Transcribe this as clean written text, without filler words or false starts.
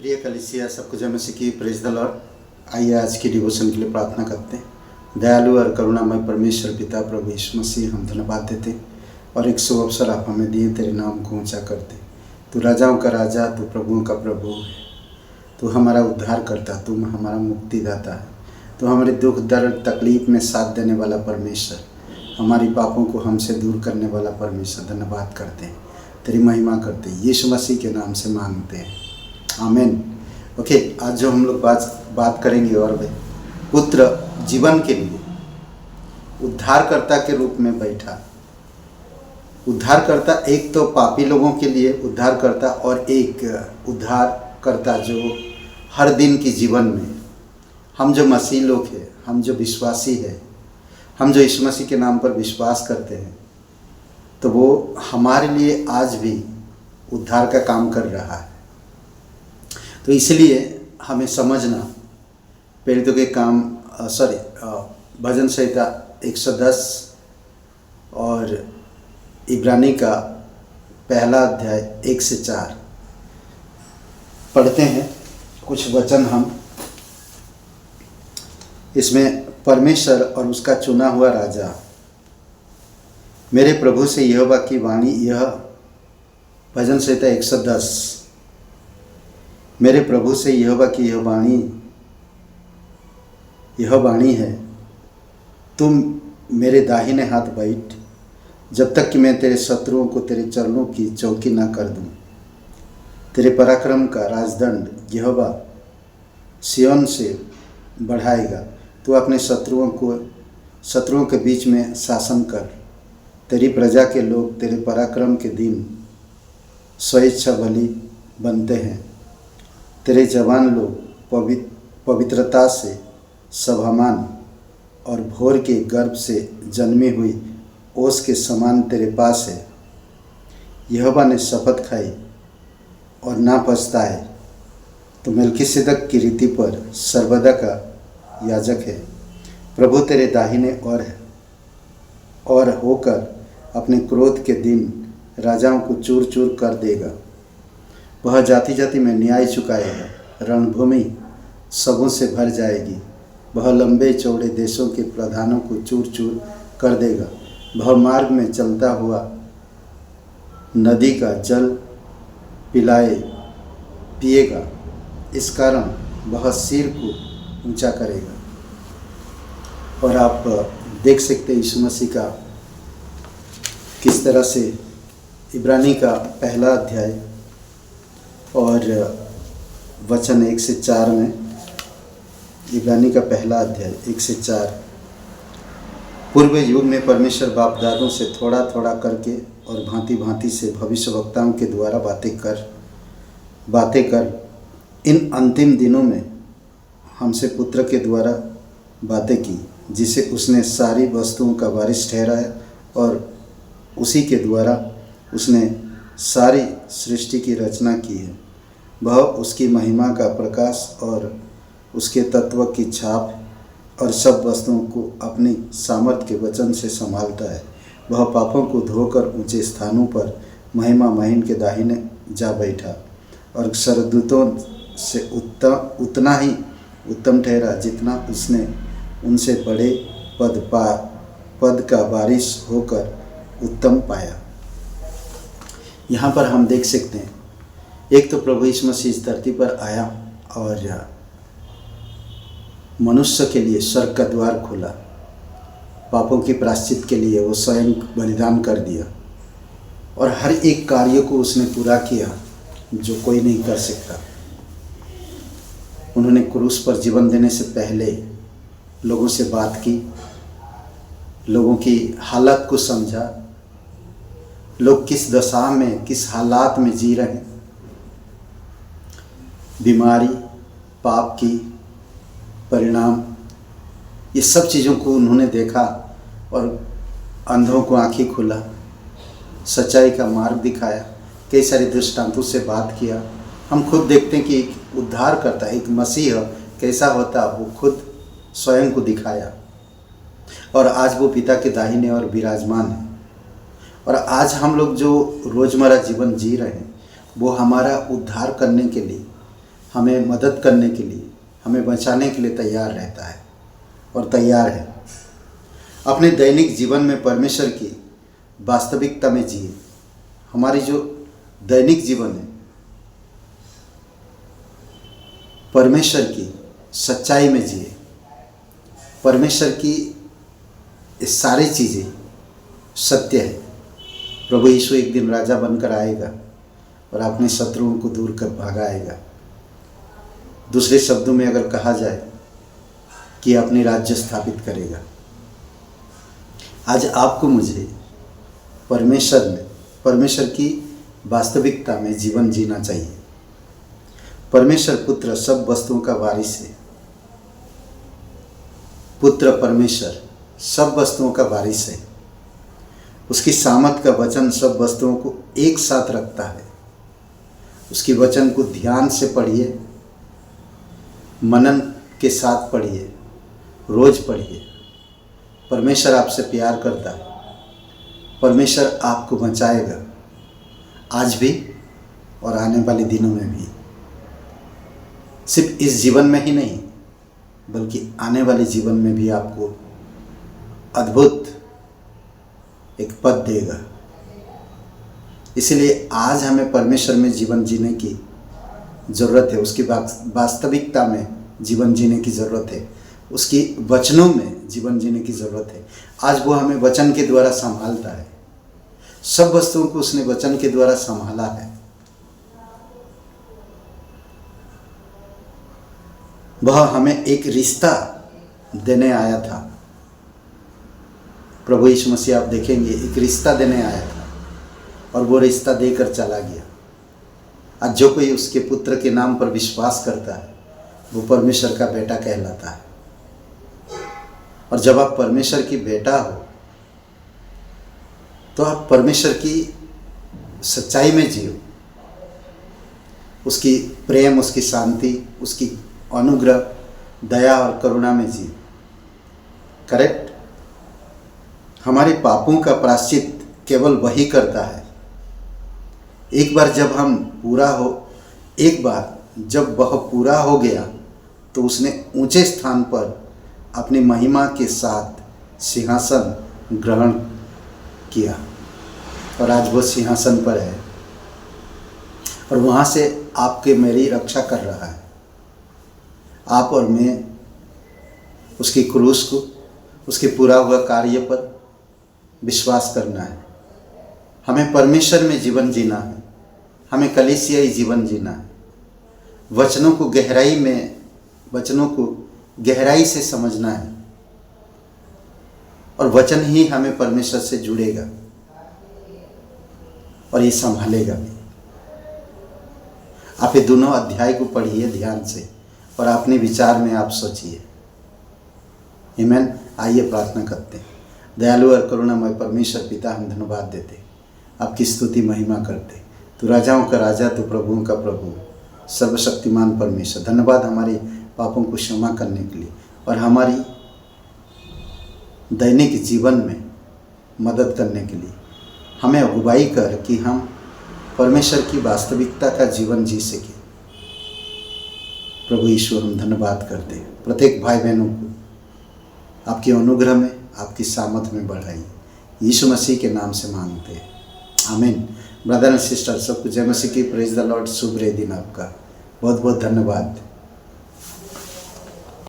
प्रिय कलीसिया, सबको जय मसीह की प्रेज द लॉर्ड। आइए आज की डिवोशन के लिए प्रार्थना करते हैं। दयालु और करुणामय परमेश्वर पिता प्रभु यीशु मसीह, हम धन्यवाद देते हैं और एक शुभ अवसर आप हमें दिए तेरे नाम को ऊँचा करते। तू राजाओं का राजा, तू प्रभुओं का प्रभु है। तू हमारा उद्धार करता, तुम हमारा मुक्तिदाता है। तो हमारे दुख दर्द तकलीफ में साथ देने वाला परमेश्वर, हमारी पापों को हमसे दूर करने वाला परमेश्वर, धन्यवाद करते हैं, तेरी महिमा करते हैं, यीशु मसीह के नाम से मांगते हैं, आमीन। ओके, आज जो हम लोग बात करेंगे और पुत्र जीवन के लिए उद्धारकर्ता के रूप में बैठा। उद्धारकर्ता एक तो पापी लोगों के लिए उद्धारकर्ता, और एक उद्धारकर्ता जो हर दिन की जीवन में हम जो मसीह लोग हैं, हम जो विश्वासी हैं, हम जो यीशु मसीह के नाम पर विश्वास करते हैं, तो वो हमारे लिए आज भी उद्धार का काम कर रहा है। तो इसलिए हमें समझना, प्रेरितों के काम भजन संहिता 110 और इब्रानी का पहला अध्याय 1 से 4 पढ़ते हैं। कुछ वचन हम इसमें, परमेश्वर और उसका चुना हुआ राजा, मेरे प्रभु से यहोवा की वाणी, यह भजन संहिता 110। मेरे प्रभु से यहोवा की यह वाणी है, तुम मेरे दाहिने हाथ बैठ, जब तक कि मैं तेरे शत्रुओं को तेरे चरणों की चौकी ना कर दूं। तेरे पराक्रम का राजदंड यहोवा सिय्योन से बढ़ाएगा। तू अपने शत्रुओं के बीच में शासन कर। तेरी प्रजा के लोग तेरे पराक्रम के दिन स्वेच्छा बलि बनते हैं। तेरे जवान लोग पवित्रता से सभामान और भोर के गर्भ से जन्मी हुई ओस के समान तेरे पास है। यहोवा ने शपथ खाई और ना पछताए, तो मेल्किसेदक की रीति पर सर्वदा का याजक है। प्रभु तेरे दाहिने और होकर अपने क्रोध के दिन राजाओं को चूर चूर कर देगा। वह जाति जाति में न्याय चुकाएगा, रणभूमि सबों से भर जाएगी। वह लंबे चौड़े देशों के प्रधानों को चूर चूर कर देगा। वह मार्ग में चलता हुआ नदी का जल पिएगा। इस कारण वह सिर को ऊंचा करेगा। और आप देख सकते हैं यीशु मसीह का किस तरह से इब्रानी का पहला अध्याय और वचन 1 से 4 में, इब्रानी का पहला अध्याय 1 से 4, पूर्व युग में परमेश्वर बाप दादों से थोड़ा थोड़ा करके और भांति भांति से भविष्यवक्ताओं के द्वारा बातें कर इन अंतिम दिनों में हमसे पुत्र के द्वारा बातें की, जिसे उसने सारी वस्तुओं का वारिस ठहराया, और उसी के द्वारा उसने सारी सृष्टि की रचना की है। वह उसकी महिमा का प्रकाश और उसके तत्व की छाप और सब वस्तुओं को अपनी सामर्थ्य के वचन से संभालता है। वह पापों को धोकर ऊंचे स्थानों पर महिमा महीन के दाहिने जा बैठा, और स्वर्गदूतों से उतना ही उत्तम ठहरा जितना उसने उनसे बड़े पद का वारिस होकर उत्तम पाया। यहाँ पर हम देख सकते हैं, एक तो प्रभु यीशु मसीह इस धरती पर आया और मनुष्य के लिए स्वर्ग का द्वार खोला। पापों की प्रायश्चित के लिए वो स्वयं बलिदान कर दिया, और हर एक कार्य को उसने पूरा किया जो कोई नहीं कर सकता। उन्होंने क्रूस पर जीवन देने से पहले लोगों से बात की, लोगों की हालत को समझा, लोग किस दशा में, किस हालात में जी रहे हैं, बीमारी, पाप की परिणाम, ये सब चीज़ों को उन्होंने देखा, और अंधों को आँखें खुला, सच्चाई का मार्ग दिखाया, कई सारे दृष्टांतों से बात किया। हम खुद देखते हैं कि एक उद्धार करता, एक मसीह कैसा होता, वो खुद स्वयं को दिखाया, और आज वो पिता के दाहिने और विराजमान है। और आज हम लोग जो रोज़मर्रा जीवन जी रहे हैं, वो हमारा उद्धार करने के लिए, हमें मदद करने के लिए, हमें बचाने के लिए तैयार रहता है और तैयार है। अपने दैनिक जीवन में परमेश्वर की वास्तविकता में जिए। हमारी जो दैनिक जीवन है परमेश्वर की सच्चाई में जिए। परमेश्वर की ये सारी चीज़ें सत्य है। प्रभु यीशु एक दिन राजा बनकर आएगा और अपने शत्रुओं को दूर कर भगाएगा। दूसरे शब्दों में अगर कहा जाए कि अपने राज्य स्थापित करेगा। आज आपको मुझे परमेश्वर की वास्तविकता में जीवन जीना चाहिए। परमेश्वर पुत्र सब वस्तुओं का वारिस है। पुत्र परमेश्वर सब वस्तुओं का वारिस है। उसकी सामर्थ का वचन सब वस्तुओं को एक साथ रखता है। उसकी वचन को ध्यान से पढ़िए, मनन के साथ पढ़िए, रोज पढ़िए। परमेश्वर आपसे प्यार करता है। परमेश्वर आपको बचाएगा, आज भी और आने वाले दिनों में भी। सिर्फ इस जीवन में ही नहीं बल्कि आने वाले जीवन में भी आपको अद्भुत एक पद देगा। इसलिए आज हमें परमेश्वर में जीवन जीने की ज़रूरत है। उसकी वास्तविकता में जीवन जीने की ज़रूरत है। उसकी वचनों में जीवन जीने की ज़रूरत है। आज वो हमें वचन के द्वारा संभालता है। सब वस्तुओं को उसने वचन के द्वारा संभाला है। वह हमें एक रिश्ता देने आया था। प्रभु यीशु मसीह आप देखेंगे एक रिश्ता देने आया था और वो रिश्ता देकर चला गया। आज जो कोई उसके पुत्र के नाम पर विश्वास करता है वो परमेश्वर का बेटा कहलाता है। और जब आप परमेश्वर की बेटा हो तो आप परमेश्वर की सच्चाई में जियो। उसकी प्रेम, उसकी शांति, उसकी अनुग्रह, दया और करुणा में जियो। करेक्ट। हमारे पापों का प्रायश्चित केवल वही करता है। एक बार जब वह पूरा हो गया तो उसने ऊंचे स्थान पर अपनी महिमा के साथ सिंहासन ग्रहण किया और आज वो सिंहासन पर है और वहाँ से आपके मेरी रक्षा कर रहा है। आप और मैं उसकी क्रूस को, उसके पूरा हुआ कार्य पर विश्वास करना है। हमें परमेश्वर में जीवन जीना है। हमें कलीसियाई जीवन जीना है। वचनों को गहराई से समझना है और वचन ही हमें परमेश्वर से जुड़ेगा और ये संभालेगा भी। आप ये दोनों अध्याय को पढ़िए ध्यान से और अपने विचार में आप सोचिए। आमीन। आइए प्रार्थना करते हैं। दयालु और करुणामय परमेश्वर पिता, हम धन्यवाद देते, आपकी स्तुति महिमा करते। तू राजाओं का राजा, तू प्रभुओं का प्रभु, सर्वशक्तिमान परमेश्वर। धन्यवाद हमारे पापों को क्षमा करने के लिए और हमारी दैनिक जीवन में मदद करने के लिए। हमें अगुवाई कर कि हम परमेश्वर की वास्तविकता का जीवन जी सके। प्रभु ईश्वर, हम धन्यवाद करते हैं। प्रत्येक भाई बहनों को आपके अनुग्रह में, आपकी सामर्थ में बढ़ाइए। यीशु मसीह के नाम से मांगते हैं, आमीन। ब्रदर एंड सिस्टर, सबको जय मसीह की। Praise the Lord. शुभ रे दिन आपका। बहुत बहुत धन्यवाद।